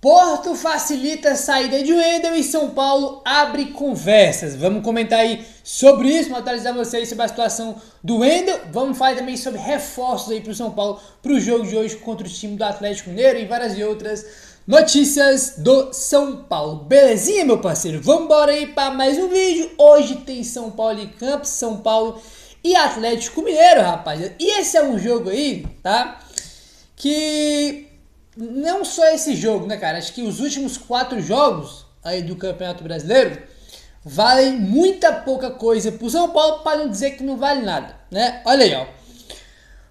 Porto facilita a saída de Wendel e São Paulo abre conversas. Vamos comentar aí sobre isso, vamos atualizar vocês sobre a situação do Wendel. Vamos falar também sobre reforços aí para o São Paulo, para o jogo de hoje contra o time do Atlético Mineiro e várias outras notícias do São Paulo. Belezinha, meu parceiro? Vamos embora aí para mais um vídeo. Hoje tem São Paulo e Campos, São Paulo e Atlético Mineiro, rapaziada. E esse é um jogo aí, tá? Que... não só esse jogo, né, cara? Acho que os últimos 4 jogos aí do Campeonato Brasileiro valem muita pouca coisa pro São Paulo, para não dizer que não vale nada, né? Olha aí, ó.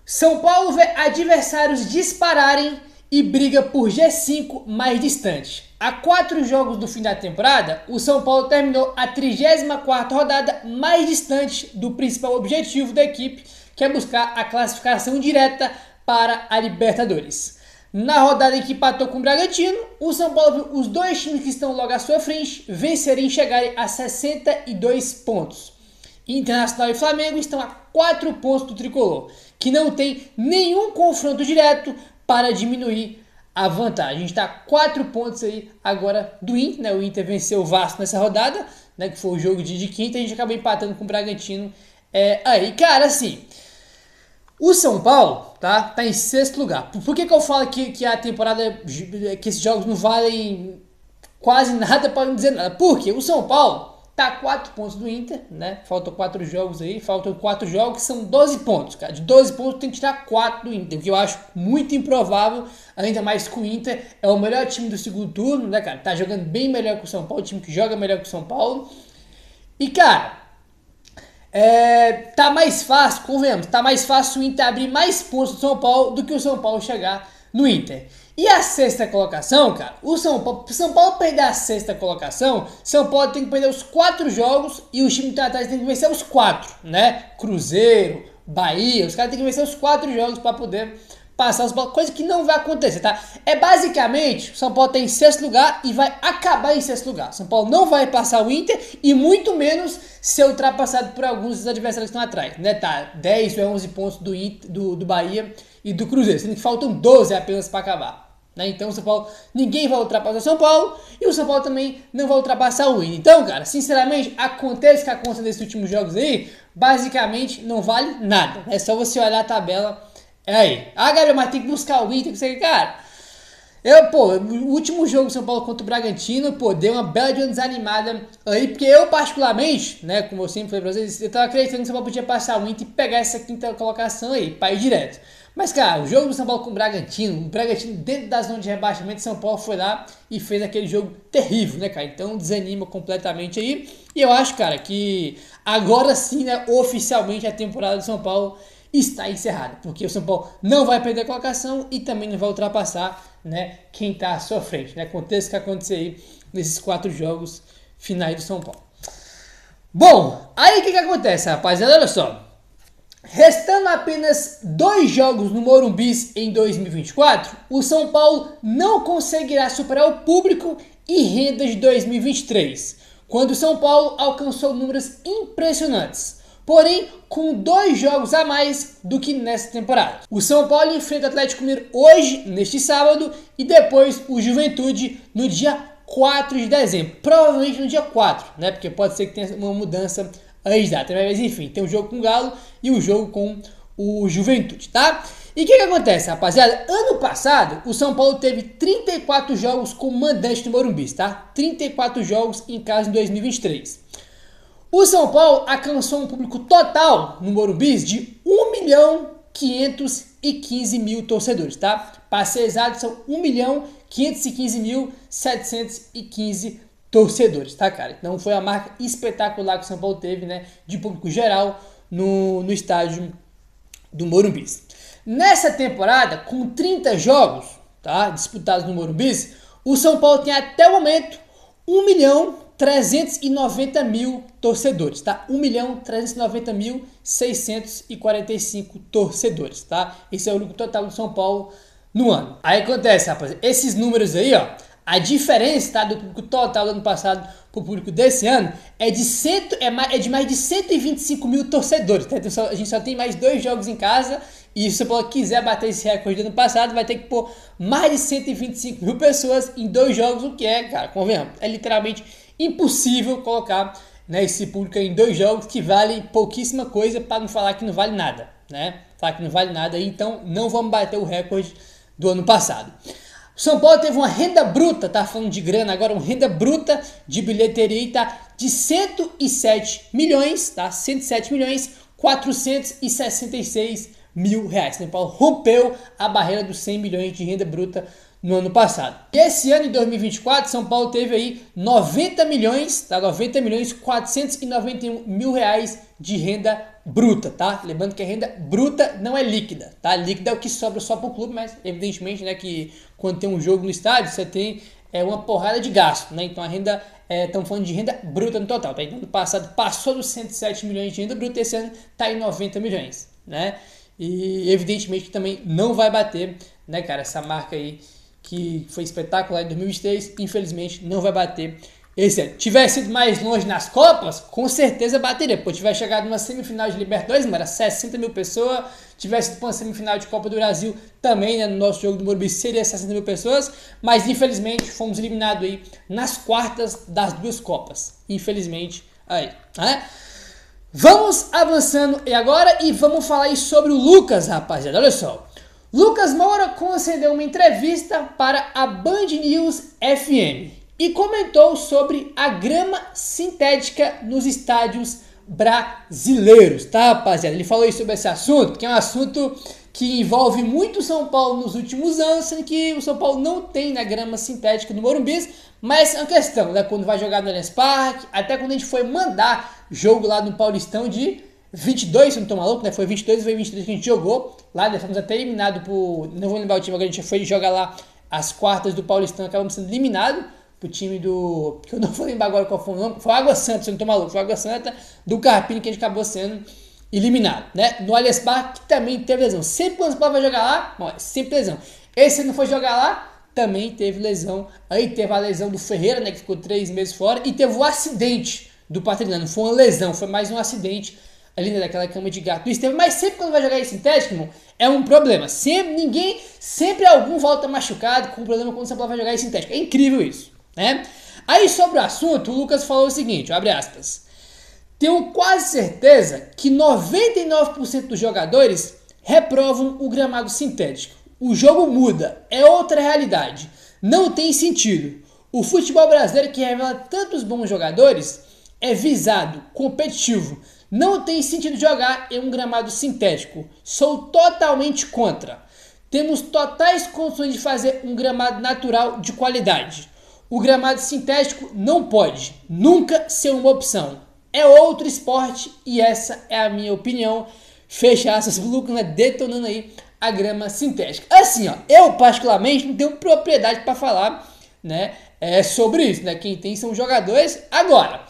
São Paulo vê adversários dispararem e briga por G5 mais distante. A 4 jogos do fim da temporada, o São Paulo terminou a 34ª rodada mais distante do principal objetivo da equipe, que é buscar a classificação direta para a Libertadores. Na rodada em que empatou com o Bragantino, o São Paulo viu os dois times que estão logo à sua frente vencerem e chegarem a 62 pontos. Internacional e Flamengo estão a 4 pontos do tricolor, que não tem nenhum confronto direto para diminuir a vantagem. A gente está a 4 pontos aí agora do Inter, né? O Inter venceu o Vasco nessa rodada, né? Que foi o jogo de quinta, a gente acabou empatando com o Bragantino. Aí, cara, assim... o São Paulo tá em 6º lugar. Por que eu falo que a temporada, que esses jogos não valem quase nada, para não dizer nada? Porque o São Paulo tá a 4 pontos do Inter, né? Faltam 4 jogos aí, faltam 4 jogos, são 12 pontos, cara. De 12 pontos tem que tirar 4 do Inter, o que eu acho muito improvável, ainda mais que o Inter é o melhor time do segundo turno, né, cara? Tá jogando bem melhor que o São Paulo, o time que joga melhor que o São Paulo. E, cara... tá mais fácil, convenhamos, tá mais fácil o Inter abrir mais pontos do São Paulo do que o São Paulo chegar no Inter. E a 6ª colocação, cara, o São Paulo perder a 6ª colocação, São Paulo tem que perder os 4 jogos e os times que estão atrás tem que vencer os 4, né? Cruzeiro, Bahia, os caras tem que vencer os 4 jogos para poder passar os blocos, coisa que não vai acontecer, tá? Basicamente, o São Paulo tá em 6º lugar e vai acabar em 6º lugar. São Paulo não vai passar o Inter e muito menos ser ultrapassado por alguns dos adversários que estão atrás, né? Tá 10 ou 11 pontos do Inter, do Bahia e do Cruzeiro, sendo que faltam 12 apenas para acabar, né? Então o São Paulo, ninguém vai ultrapassar o São Paulo e o São Paulo também não vai ultrapassar o Inter. Então, cara, sinceramente, acontece que acontece nesses últimos jogos aí, basicamente não vale nada. É só você olhar a tabela. Aí, Gabriel, mas tem que buscar o Inter, cara. O último jogo do São Paulo contra o Bragantino, deu uma bela de uma desanimada aí, porque eu particularmente, né, como eu sempre falei pra vocês, eu tava acreditando que o São Paulo podia passar o Inter e pegar essa 5ª colocação aí, pra ir direto. Mas, cara, o jogo do São Paulo com o Bragantino dentro da zona de rebaixamento, São Paulo foi lá e fez aquele jogo terrível, né, cara? Então desanima completamente aí. E eu acho, cara, que agora sim, né, oficialmente a temporada do São Paulo está encerrada, porque o São Paulo não vai perder a colocação e também não vai ultrapassar, né, quem está à sua frente, né? Aconteça o que acontecer aí nesses 4 jogos finais do São Paulo. Bom, aí o que acontece, rapaziada? Olha só, restando apenas 2 jogos no Morumbi em 2024, o São Paulo não conseguirá superar o público e renda de 2023, quando o São Paulo alcançou números impressionantes. Porém, com 2 jogos a mais do que nessa temporada. O São Paulo enfrenta o Atlético Mineiro hoje, neste sábado, e depois o Juventude no dia 4 de dezembro. Provavelmente no dia 4, né? Porque pode ser que tenha uma mudança aí de data. Mas enfim, tem o jogo com o Galo e o jogo com o Juventude, tá? E o que acontece, rapaziada? Ano passado, o São Paulo teve 34 jogos como mandante no Morumbi, tá? 34 jogos em casa em 2023. O São Paulo alcançou um público total no Morumbi de 1.515.000 torcedores, tá? Para ser exato, são 1.515.715 torcedores, tá, cara? Então foi a marca espetacular que o São Paulo teve, né, de público geral no estádio do Morumbi. Nessa temporada, com 30 jogos, tá, disputados no Morumbi, o São Paulo tem até o momento 1.390.000 torcedores, tá? 1.390.645 torcedores, tá? Esse é o número total do São Paulo no ano. Aí acontece, rapaz, esses números aí, ó, a diferença, tá, do público total do ano passado pro público desse ano é de mais de 125 mil torcedores, tá? Então a gente só tem mais 2 jogos em casa E se o São Paulo quiser bater esse recorde do ano passado, vai ter que pôr mais de 125 mil pessoas em 2 jogos, o que é, cara, convenhamos, é literalmente impossível colocar, né, esse público em 2 jogos que valem pouquíssima coisa, para não falar que não vale nada, né? Falar que não vale nada, então não vamos bater o recorde do ano passado. O São Paulo teve uma renda bruta, tá falando de grana agora, uma renda bruta de bilheteria, tá, de 107 milhões, tá? 107 milhões 466 mil reais. São Paulo rompeu a barreira dos 100 milhões de renda bruta no ano passado. E esse ano, em 2024, São Paulo teve aí 90 milhões, tá? 90 milhões 491 mil reais de renda bruta, tá? Lembrando que a renda bruta não é líquida, tá? Líquida é o que sobra só pro clube, mas evidentemente, né, que quando tem um jogo no estádio, você tem uma porrada de gasto, né? Então a renda, estamos falando de renda bruta no total, tá? Então ano passado passou dos 107 milhões de renda bruta, esse ano tá em 90 milhões, né? E evidentemente que também não vai bater, né, cara, essa marca aí que foi espetacular em 2023, infelizmente não vai bater esse ano. Tivesse ido mais longe nas Copas, com certeza bateria. Pô, tivesse chegado numa semifinal de Libertadores, mano, era 60 mil pessoas. Tivesse ido para uma semifinal de Copa do Brasil também, né, no nosso jogo do Morumbi, seria 60 mil pessoas. Mas infelizmente fomos eliminados aí nas quartas das 2 Copas. Infelizmente, aí, né? Vamos avançando agora e vamos falar aí sobre o Lucas, rapaziada. Olha só. Lucas Moura concedeu uma entrevista para a Band News FM e comentou sobre a grama sintética nos estádios brasileiros, tá, rapaziada? Ele falou aí sobre esse assunto, que é um assunto que envolve muito o São Paulo nos últimos anos, sendo que o São Paulo não tem, né, grama sintética no Morumbi, mas é uma questão, né, quando vai jogar no Allianz Parque, até quando a gente foi mandar jogo lá no Paulistão de 22, se não tô maluco, né, foi 22 e foi 23 que a gente jogou, lá nós fomos até eliminados por, não vou lembrar o time, agora a gente foi jogar lá as quartas do Paulistão, acabamos sendo eliminados pro time do, que eu não vou lembrar agora qual foi o nome, foi o Água Santa, se não tô maluco, foi o Água Santa do Carpini que a gente acabou sendo eliminado, né? No Allianz Parque que também teve lesão. Sempre quando o São Paulo vai jogar lá, bom, sempre lesão. Esse não foi jogar lá, também teve lesão. Aí teve a lesão do Ferreira, né, que ficou 3 meses fora, e teve o acidente do Patrick. Não foi uma lesão, foi mais um acidente ali, né, daquela cama de gato do Estevam. Mas sempre quando vai jogar em sintético, irmão, é um problema. Sempre algum volta machucado com problema quando o São Paulo vai jogar em sintético. É incrível isso, né? Aí sobre o assunto, o Lucas falou o seguinte, abre aspas: tenho quase certeza que 99% dos jogadores reprovam o gramado sintético. O jogo muda, é outra realidade. Não tem sentido. O futebol brasileiro, que revela tantos bons jogadores, é visado, competitivo. Não tem sentido jogar em um gramado sintético. Sou totalmente contra. Temos totais condições de fazer um gramado natural de qualidade. O gramado sintético não pode nunca ser uma opção. É outro esporte e essa é a minha opinião. Fecha aspas, o Lucas, né, detonando aí a grama sintética. Assim, ó, eu particularmente não tenho propriedade para falar, né, sobre isso, né? Quem tem são os jogadores. Agora,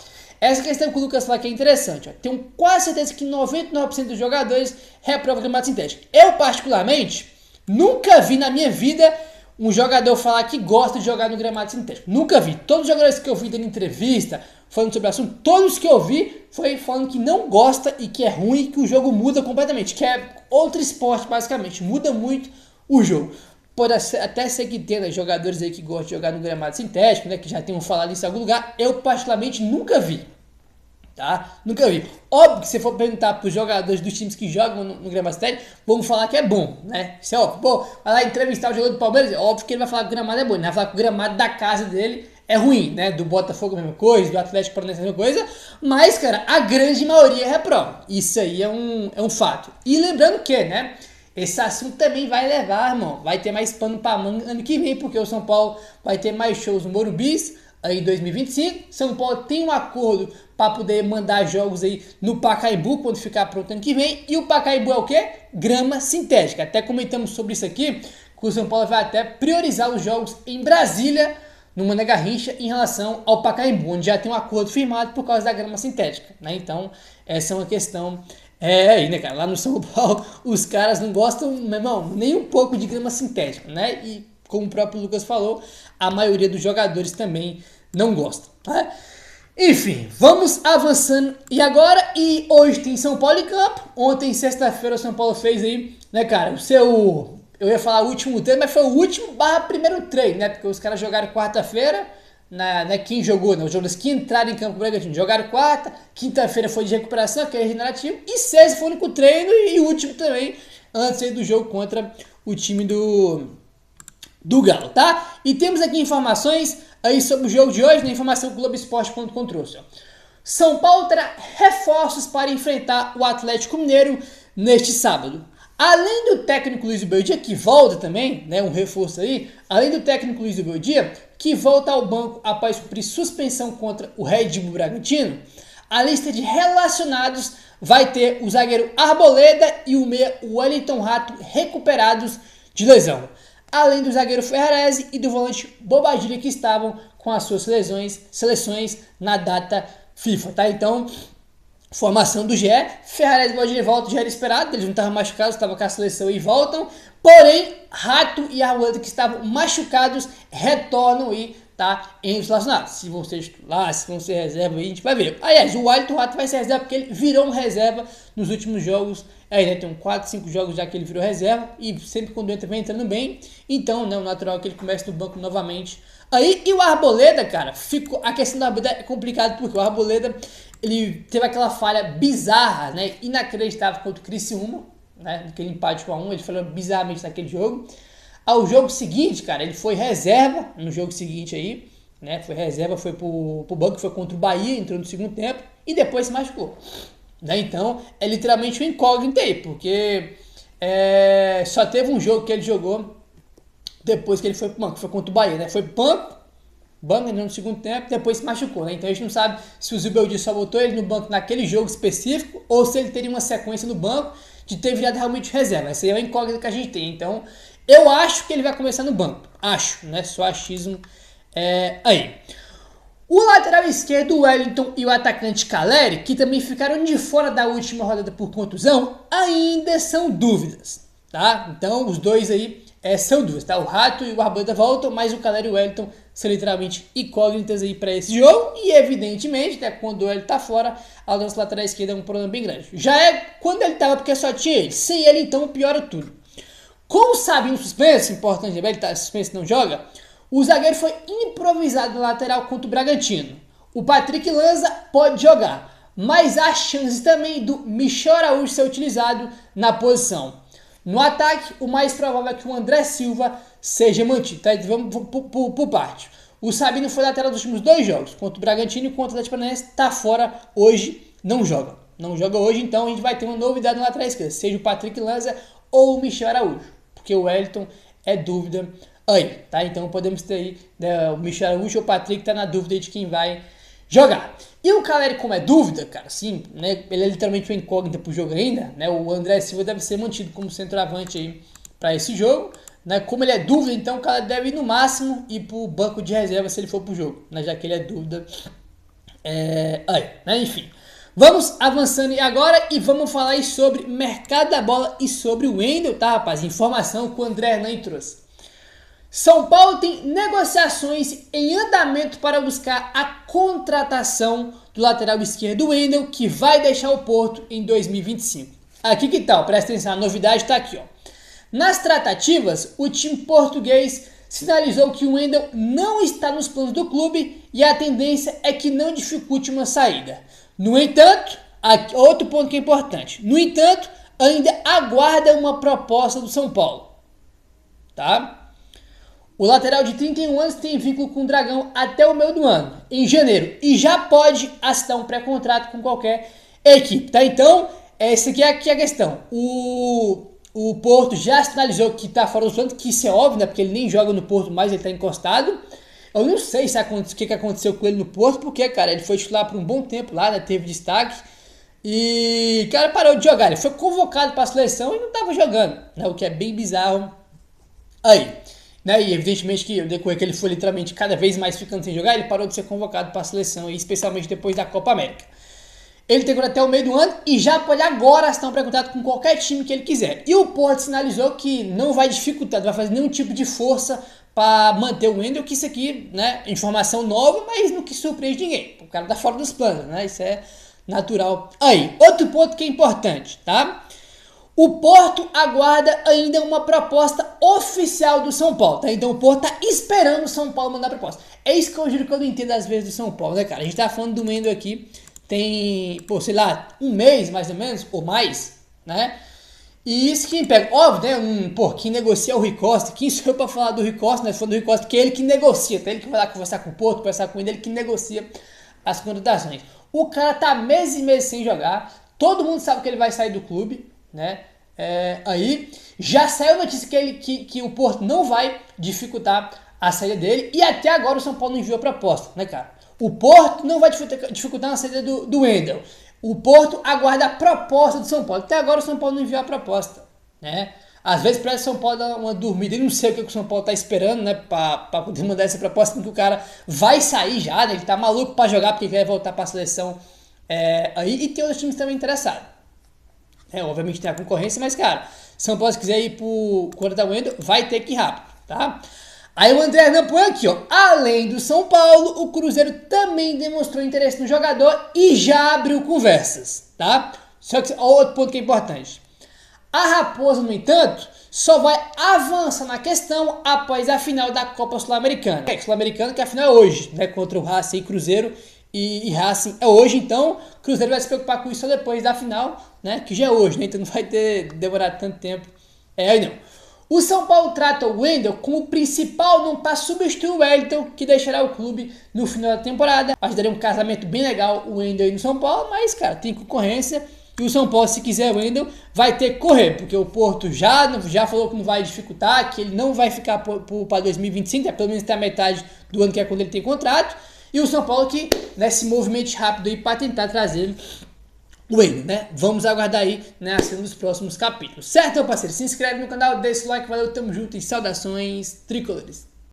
essa questão que o Lucas fala que é interessante, ó, tenho quase certeza que 99% dos jogadores reprovam o gramado sintético. Eu particularmente nunca vi na minha vida um jogador falar que gosta de jogar no gramado sintético. Nunca vi. Todos os jogadores que eu vi dando entrevista, falando sobre o assunto, todos que eu vi foi falando que não gosta e que é ruim, que o jogo muda completamente, que é outro esporte basicamente, muda muito o jogo. Pode até ser que tenha jogadores aí que gostam de jogar no gramado sintético, né, que já tenham falado isso em algum lugar, eu particularmente nunca vi. Tá? Nunca vi. Óbvio que se for perguntar para os jogadores dos times que jogam no gramado sintético, vamos falar que é bom, né? Isso é óbvio. Pô, vai lá entrevistar o jogador do Palmeiras, é óbvio que ele vai falar que o gramado é bom, ele vai falar que o gramado da casa dele é ruim, né? Do Botafogo a mesma coisa, do Atlético Paranaense a mesma coisa, mas, cara, a grande maioria reprova. Isso aí é um fato. E lembrando que, né, esse assunto também vai levar, irmão, vai ter mais pano pra manga ano que vem, porque o São Paulo vai ter mais shows no Morumbi aí em 2025. São Paulo tem um acordo para poder mandar jogos aí no Pacaembu quando ficar pronto ano que vem. E o Pacaembu é o quê? Grama sintética. Até comentamos sobre isso aqui, que o São Paulo vai até priorizar os jogos em Brasília, no Mané Garrincha, em relação ao Pacaembu, onde já tem um acordo firmado por causa da grama sintética, né? Então, essa é uma questão aí, né, cara? Lá no São Paulo, os caras não gostam, meu irmão, nem um pouco de grama sintética, né? E como o próprio Lucas falou, a maioria dos jogadores também não gostam, né? Enfim, vamos avançando. E hoje tem São Paulo em campo. Ontem, sexta-feira, o São Paulo fez aí né, cara, o seu... Eu ia falar o último treino, mas foi o último barra primeiro treino, né? Porque os caras jogaram quarta-feira, quem jogou, né? Os jogadores que entraram em campo pro Bragantino jogaram quarta, quinta-feira foi de recuperação, que é regenerativo, e sexta foi o único treino e o último também, antes aí do jogo contra o time do Galo, tá? E temos aqui informações aí sobre o jogo de hoje, na informação que o Globoesporte.com trouxe, ó. São Paulo terá reforços para enfrentar o Atlético Mineiro neste sábado. Além do técnico Luiz Beldia, que volta também, né, um reforço aí, além do técnico Luiz Beldia, que volta ao banco após cumprir suspensão contra o Red Bull Bragantino, a lista de relacionados vai ter o zagueiro Arboleda e o meia Wellington Rato recuperados de lesão, além do zagueiro Ferrarese e do volante Bobadilha, que estavam com as suas seleções na data FIFA, tá? Então, formação do GE, Ferrarese e Bobadilha voltam, já era esperado, eles não estavam machucados, estavam com a seleção e voltam, porém, Rato e Arboleda, que estavam machucados, retornam aí, tá? Em os relacionados. Se vão ser titulares, se vão ser reserva, aí a gente vai ver. Aliás, o Wellington Rato vai ser reserva porque ele virou um reserva nos últimos jogos. Aí, né, tem 4, 5 jogos já que ele virou reserva e sempre quando entra vem entrando bem. Então, né, o natural é que ele comece no banco novamente. Aí, e o Arboleda, cara, a questão do Arboleda é complicada porque o Arboleda, ele teve aquela falha bizarra, né, inacreditável contra o Criciúma, né, naquele empate 1-1, ele falou bizarramente naquele jogo. Ao jogo seguinte, cara, ele foi reserva no jogo seguinte aí, né? Foi reserva, foi pro banco, foi contra o Bahia, entrou no segundo tempo e depois se machucou. Né? Então, é literalmente um incógnito aí, porque só teve um jogo que ele jogou depois que ele foi pro banco, foi contra o Bahia, né? Foi banco entrou no segundo tempo, depois se machucou, né? Então a gente não sabe se o Zubeldia só botou ele no banco naquele jogo específico ou se ele teria uma sequência no banco de ter virado realmente reserva. Essa aí é uma incógnita que a gente tem, então... Eu acho que ele vai começar no banco. Acho, né? Só achismo aí. O lateral esquerdo, Wellington, e o atacante Caleri, que também ficaram de fora da última rodada por contusão, ainda são dúvidas, tá? Então, os dois aí são dúvidas, tá? O Rato e o Arboleda voltam, mas o Caleri e o Wellington são literalmente incógnitas aí para esse jogo. E, evidentemente, né, quando o Wellington tá fora, a nossa lateral esquerda é um problema bem grande. Já é quando ele tava, porque só tinha ele. Sem ele, então, piora tudo. Com o Sabino suspenso, importante, ele tá suspenso e não joga, o zagueiro foi improvisado no lateral contra o Bragantino. O Patrick Lanza pode jogar, mas há chances também do Michel Araújo ser utilizado na posição. No ataque, o mais provável é que o André Silva seja mantido. Tá? Vamos por parte. O Sabino foi lateral dos últimos 2 jogos, contra o Bragantino e contra o Atlético Paranaense, está fora hoje, não joga. Não joga hoje, então a gente vai ter uma novidade no lateral esquerdo, seja o Patrick Lanza ou o Michel Araújo. Porque o Wellington é dúvida aí, tá? Então podemos ter aí, né, o Michel Araújo ou o Patrick tá na dúvida de quem vai jogar. E o Caleri, como é dúvida, cara, sim, né? Ele é literalmente uma incógnita pro jogo ainda, né? O André Silva deve ser mantido como centroavante aí para esse jogo, né? Como ele é dúvida, então o cara deve ir no máximo ir pro banco de reserva se ele for pro jogo, né? Já que ele é dúvida aí, né? Enfim. Vamos avançando agora e vamos falar aí sobre mercado da bola e sobre o Wendel, tá, rapaz? Informação que o André Hernani trouxe. São Paulo tem negociações em andamento para buscar a contratação do lateral esquerdo Wendel, que vai deixar o Porto em 2025. Aqui que tal? Presta atenção, a novidade está aqui, ó. Nas tratativas, o time português sinalizou que o Wendel não está nos planos do clube e a tendência é que não dificulte uma saída. No entanto, outro ponto que é importante, no entanto, ainda aguarda uma proposta do São Paulo, tá? O lateral de 31 anos tem vínculo com o Dragão até o meio do ano, em janeiro, e já pode assinar um pré-contrato com qualquer equipe, tá? Então, essa aqui é a questão. O Porto já sinalizou que está fora do planos, que isso é óbvio, né? Porque ele nem joga no Porto mais, ele está encostado. Eu não sei o que aconteceu com ele no Porto, porque, cara, ele foi titular por um bom tempo lá, né? Teve destaque. E, cara, parou de jogar. Ele foi convocado para a seleção e não estava jogando, né? O que é bem bizarro aí. Né? E, evidentemente, que depois que ele foi literalmente cada vez mais ficando sem jogar, ele parou de ser convocado para a seleção, e especialmente depois da Copa América. Ele tem até o meio do ano e já pode agora assinar um pré-contrato com qualquer time que ele quiser. E o Porto sinalizou que não vai dificultar, não vai fazer nenhum tipo de força para manter o Wendel, que isso aqui, né, informação nova, mas não que surpreende ninguém. O cara tá fora dos planos, né? Isso é natural. Aí, outro ponto que é importante, tá? O Porto aguarda ainda uma proposta oficial do São Paulo, tá? Então o Porto tá esperando o São Paulo mandar a proposta. É isso que eu juro que eu não entendo às vezes do São Paulo, né, cara? A gente tá falando do Wendel aqui, tem, pô, sei lá, um mês mais ou menos, ou mais, né? E isso que me pega, óbvio, né? Quem negocia é o Rui Costa. Quem sou eu pra falar do Rui Costa, né? Falando do Rui Costa, que é ele que negocia, tá? Ele que vai lá conversar com o Porto, conversar com ele que negocia as contratações. O cara tá meses e meses sem jogar, todo mundo sabe que ele vai sair do clube, né? Aí já saiu a notícia que o Porto não vai dificultar a saída dele, e até agora o São Paulo não enviou a proposta, né, cara? O Porto não vai dificultar a saída do Wendel. O Porto aguarda a proposta do São Paulo. Até agora o São Paulo não enviou a proposta, né? Às vezes parece que o São Paulo dar uma dormida. Eu não sei o que o São Paulo tá esperando, né? Pra poder mandar essa proposta, porque o cara vai sair já, né? Ele tá maluco pra jogar porque quer voltar pra seleção aí. E tem outros times também interessados. Obviamente tem a concorrência, mas, cara, São Paulo se quiser ir pro contratar o Wendel, vai ter que ir rápido, tá? Aí o André Hernan põe aqui, ó. Além do São Paulo, o Cruzeiro também demonstrou interesse no jogador e já abriu conversas, tá? Só que outro ponto que é importante. A Raposa, no entanto, só vai avançar na questão após a final da Copa Sul-Americana. Sul-Americana que a final é hoje, né? Contra o Racing e Cruzeiro. E Racing é hoje, então o Cruzeiro vai se preocupar com isso só depois da final, né? Que já é hoje, né? Então não vai ter demorado tanto tempo. Aí não. O São Paulo trata o Wendel como o principal não para substituir o Wellington, que deixará o clube no final da temporada. Ajudaria um casamento bem legal o Wendel aí no São Paulo, mas, cara, tem concorrência. E o São Paulo, se quiser o Wendel, vai ter que correr, porque o Porto já falou que não vai dificultar, que ele não vai ficar para 2025, pelo menos até a metade do ano, que é quando ele tem contrato. E o São Paulo que, né, se movimente rápido aí para tentar trazer o Wendel, né? Vamos aguardar aí, né, a cena dos próximos capítulos. Certo, meu parceiro? Se inscreve no canal, deixa o like, valeu, tamo junto e saudações tricolores.